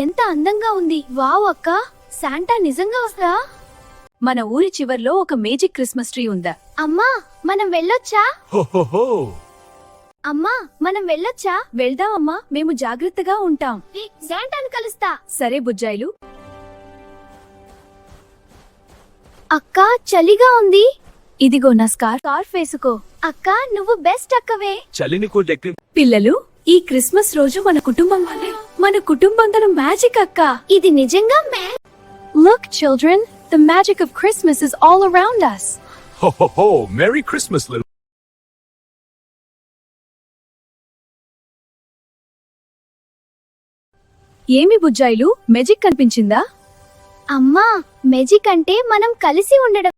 ఎంత అందంగా ఉంది. వావ్ అక్క, శాంటా నిజంగా వస్తా? మన ఊరి చివర్లో ఒక మేజిక్ క్రిస్మస్ ట్రీ ఉందా? అమ్మా మనం వెళ్ళొచ్చా? హో అమ్మా మనం వెళ్ళొచ్చా? వెళ్దామమ్మా, మేము జాగ్రత్తగా ఉంటాం. శాంటాను కలుస్తా. సరే బుజ్జాయిలు. అక్క చలిగా ఉంది. ఇదిగో నా స్కార్ఫ్ వేసుకో. అక్క నువ్వు బెస్ట్ అక్కవే. చలిని కూడెక్కి పిల్లలు, ఈ క్రిస్మస్ రోజు మన కుటుంబంతో మ్యాజిక్ అక్క. ఇది నిజంగా Look children, the magic of Christmas is all around us. హో మెరీ క్రిస్మస్ లిటిల్ ఏమి బుజ్జాయిలు, మెజిక్ కనిపించిందా? అమ్మా మెజిక్ అంటే మనం కలిసి ఉండడం.